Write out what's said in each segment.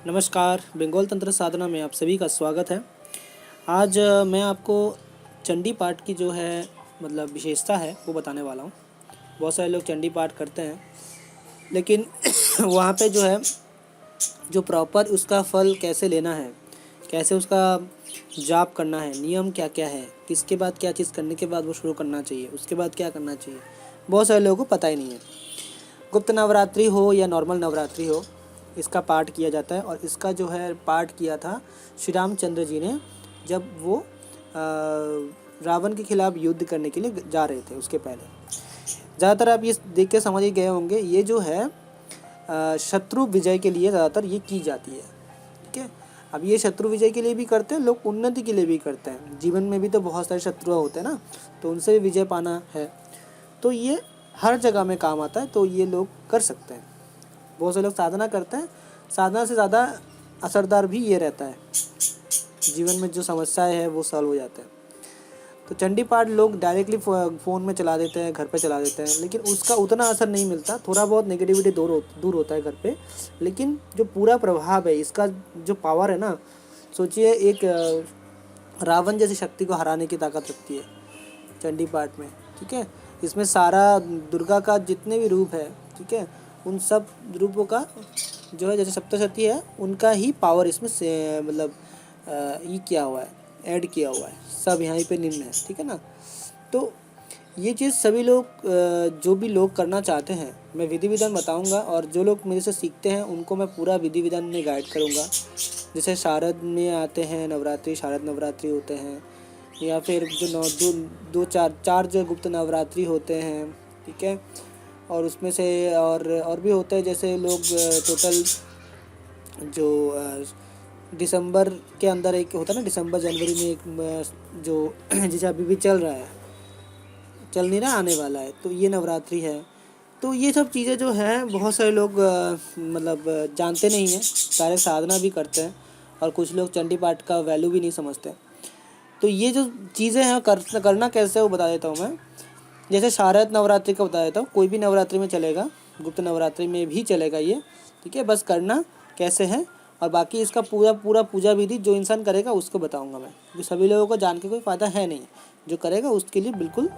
नमस्कार, बंगाल तंत्र साधना में आप सभी का स्वागत है। आज मैं आपको चंडी पाठ की जो है विशेषता है वो बताने वाला हूँ। बहुत सारे लोग चंडी पाठ करते हैं, लेकिन वहाँ पे जो है जो प्रॉपर उसका फल कैसे लेना है, कैसे उसका जाप करना है, नियम क्या क्या है, किसके बाद क्या चीज़ करने के बाद वो शुरू करना चाहिए, उसके बाद क्या करना चाहिए, बहुत सारे लोगों को पता ही नहीं है। गुप्त नवरात्रि हो या नॉर्मल नवरात्रि हो, इसका पाठ किया जाता है। और इसका जो है पाठ किया था श्री रामचंद्र जी ने जब वो रावण के खिलाफ युद्ध करने के लिए जा रहे थे। उसके पहले ज़्यादातर आप ये देख के समझ ही गए होंगे, ये जो है शत्रु विजय के लिए ज़्यादातर ये की जाती है। ठीक है, अब ये शत्रु विजय के लिए भी करते हैं लोग, उन्नति के लिए भी करते हैं। जीवन में भी तो बहुत सारे शत्रु होते हैं ना, तो उनसे भी विजय पाना है, तो ये हर जगह में काम आता है, तो ये लोग कर सकते हैं। बहुत से लोग साधना करते हैं, साधना से ज़्यादा असरदार भी ये रहता है, जीवन में जो समस्याएं है वो सॉल्व हो जाते हैं। तो चंडी पाठ लोग डायरेक्टली फ़ोन में चला देते हैं, घर पे चला देते हैं, लेकिन उसका उतना असर नहीं मिलता। थोड़ा बहुत नेगेटिविटी दूर होता है घर पे, लेकिन जो पूरा प्रभाव है, इसका जो पावर है ना, सोचिए एक रावण जैसी शक्ति को हराने की ताकत रखती है चंडी पाठ में। ठीक है, इसमें सारा दुर्गा का जितने भी रूप है, ठीक है, उन सब रूपों का जो है, जैसे सप्तशती है, उनका ही पावर इसमें से ये किया हुआ है, ऐड किया हुआ है, सब यहाँ पे निम्न है। ठीक है ना, तो ये चीज़ सभी लोग जो भी लोग करना चाहते हैं, मैं विधि विधान बताऊंगा, और जो लोग मेरे से सीखते हैं उनको मैं पूरा विधि विधान में गाइड करूंगा। जैसे शारद में आते हैं नवरात्रि, शारद नवरात्रि होते हैं, या फिर जो दो चार जो गुप्त नवरात्रि होते हैं। ठीक है, और उसमें से और भी होते हैं, जैसे लोग टोटल जो दिसंबर के अंदर एक होता है ना, दिसंबर जनवरी में एक जो जैसे अभी भी चल रहा है, चल नहीं रहा, आने वाला है, तो ये नवरात्रि है। तो ये सब चीज़ें जो हैं बहुत सारे लोग जानते नहीं हैं, सारे साधना भी करते हैं, और कुछ लोग चंडी पाठ का वैल्यू भी नहीं समझते। तो ये जो चीज़ें हैं करना कैसे है वो बता देता हूँ मैं। जैसे शारद नवरात्रि का बता देता हूँ, कोई भी नवरात्रि में चलेगा, गुप्त नवरात्रि में भी चलेगा ये। ठीक है, बस करना कैसे है, और बाकी इसका पूरा पूजा विधि जो इंसान करेगा उसको बताऊंगा मैं। जो सभी लोगों को जान के कोई फ़ायदा है नहीं, जो करेगा उसके लिए बिल्कुल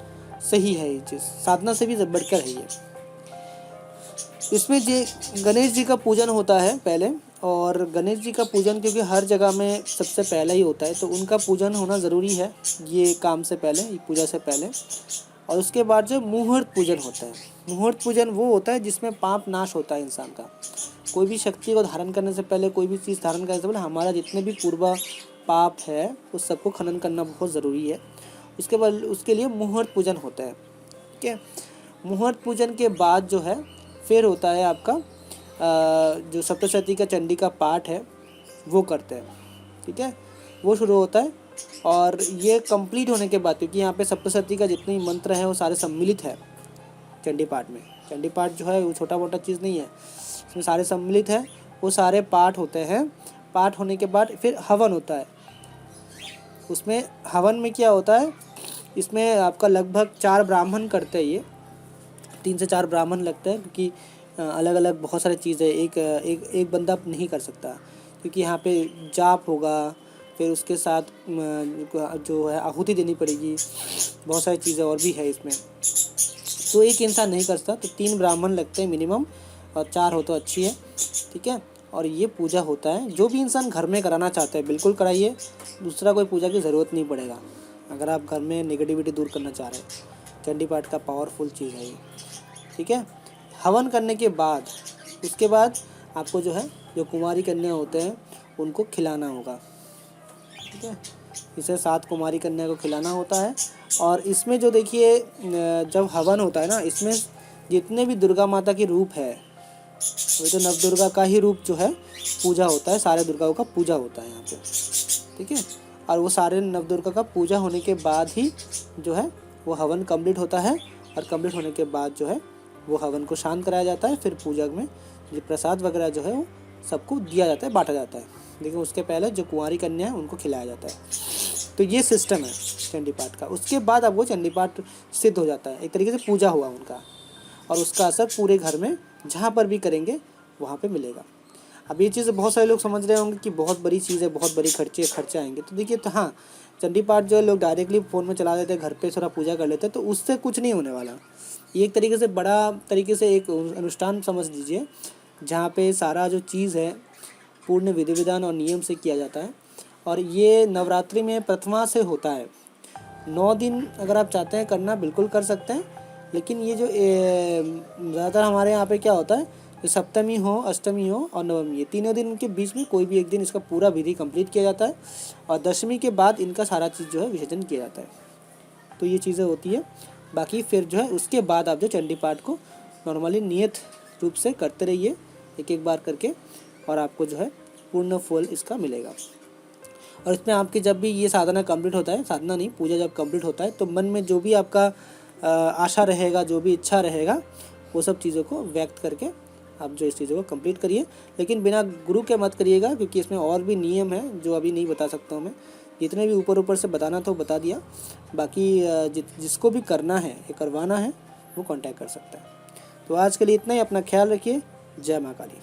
सही है ये चीज़, साधना से भी बढ़कर है ये। इसमें जे गणेश जी का पूजन होता है पहले, और गणेश जी का पूजन क्योंकि हर जगह में सबसे पहले ही होता है, तो उनका पूजन होना ज़रूरी है ये काम से पहले, ये पूजा से पहले। और उसके बाद जो मुहूर्त पूजन होता है, मुहूर्त पूजन वो होता है जिसमें पाप नाश होता है इंसान का। कोई भी शक्ति को धारण करने से पहले, कोई भी चीज़ धारण करने से पहले हमारा जितने भी पूर्व पाप है उस सबको खनन करना बहुत ज़रूरी है। उसके बाद उसके लिए मुहूर्त पूजन होता है। ठीक है, मुहूर्त पूजन के बाद जो है फिर होता है आपका जो सप्तशती का चंडी का पाठ है वो करते हैं। ठीक है, वो शुरू होता है, और ये कंप्लीट होने के बाद, क्योंकि यहाँ पे सप्तशती का जितने मंत्र हैं वो सारे सम्मिलित है चंडी पाठ में। चंडी पाठ जो है वो छोटा मोटा चीज़ नहीं है, इसमें सारे सम्मिलित है, वो सारे पाठ होते हैं। पाठ होने के बाद फिर हवन होता है। उसमें हवन में क्या होता है, इसमें आपका लगभग 4 ब्राह्मण करते हैं, ये 3 से 4 ब्राह्मण लगते हैं, क्योंकि अलग अलग बहुत सारी चीज़ें एक बंदा नहीं कर सकता, क्योंकि यहाँ पे जाप होगा, फिर उसके साथ जो है आहुति देनी पड़ेगी, बहुत सारी चीज़ें और भी है इसमें, तो एक इंसान नहीं कर सकता। तो 3 ब्राह्मण लगते हैं मिनिमम, और 4 हो तो अच्छी है। ठीक है, और ये पूजा होता है। जो भी इंसान घर में कराना चाहता है बिल्कुल कराइए, दूसरा कोई पूजा की ज़रूरत नहीं पड़ेगा अगर आप घर में नेगेटिविटी दूर करना चाह रहे हैं। चंडी पाठ का पावरफुल चीज़ है ये। ठीक है, हवन करने के बाद उसके बाद आपको जो है जो कुमारी कन्या होते हैं उनको खिलाना होगा। ठीक है, इसे 7 कुमारी कन्या को खिलाना होता है। और इसमें जो देखिए जब हवन होता है ना, इसमें जितने भी दुर्गा माता की रूप है, वही तो नव दुर्गा का ही रूप जो है पूजा होता है, सारे दुर्गाओं का पूजा होता है यहाँ पे। ठीक है, और वो सारे नव दुर्गा का पूजा होने के बाद ही जो है वो हवन कंप्लीट होता है, और कंप्लीट होने के बाद जो है वो हवन को शांत कराया जाता है। फिर पूजा में जो प्रसाद वगैरह जो है वो सबको दिया जाता है, बांटा जाता है, लेकिन उसके पहले जो कुंवारी कन्या है उनको खिलाया जाता है। तो ये सिस्टम है चंडी पाठ का। उसके बाद अब वो चंडी पाठ सिद्ध हो जाता है, एक तरीके से पूजा हुआ उनका, और उसका असर पूरे घर में जहाँ पर भी करेंगे वहाँ पे मिलेगा। अब ये चीज़ बहुत सारे लोग समझ रहे होंगे कि बहुत बड़ी चीज़ है, बहुत बड़ी खर्चे आएंगे। तो देखिए, तो हाँ, चंडी पाठ जो है लोग डायरेक्टली फ़ोन में चला देते हैं, घर पे थोड़ा पूजा कर लेते हैं, तो उससे कुछ नहीं होने वाला। ये एक तरीके से बड़ा तरीके से एक अनुष्ठान समझ लीजिए, जहाँ पे सारा जो चीज़ है पूर्ण विधि विधान और नियम से किया जाता है। और ये नवरात्रि में प्रथमा से होता है। 9 दिन अगर आप चाहते हैं करना, बिल्कुल कर सकते हैं। लेकिन ये जो ज़्यादातर हमारे यहाँ पे क्या होता है, कि सप्तमी हो, अष्टमी हो और नवमी, ये तीनों दिन के बीच में कोई भी एक दिन इसका पूरा विधि कंप्लीट किया जाता है, और दशमी के बाद इनका सारा चीज़ जो है विसर्जन किया जाता है। तो ये चीज़ें होती है। बाकी फिर जो है उसके बाद आप जो चंडी पाठ को नॉर्मली नियत रूप से करते रहिए, एक एक बार करके, और आपको जो है पूर्ण फल इसका मिलेगा। और इसमें आपकी जब भी ये साधना कंप्लीट होता है, साधना नहीं, पूजा जब कंप्लीट होता है, तो मन में जो भी आपका आशा रहेगा, जो भी इच्छा रहेगा, वो सब चीज़ों को व्यक्त करके आप जो इस चीज़ों को कंप्लीट करिए। लेकिन बिना गुरु के मत करिएगा, क्योंकि इसमें और भी नियम है जो अभी नहीं बता सकता हूँ मैं। जितने भी ऊपर ऊपर से बताना था वो बता दिया। बाकी जिसको भी करना है या करवाना है वो कांटेक्ट कर सकता है। तो आज के लिए इतना ही। अपना ख्याल रखिए। जय माँ काली।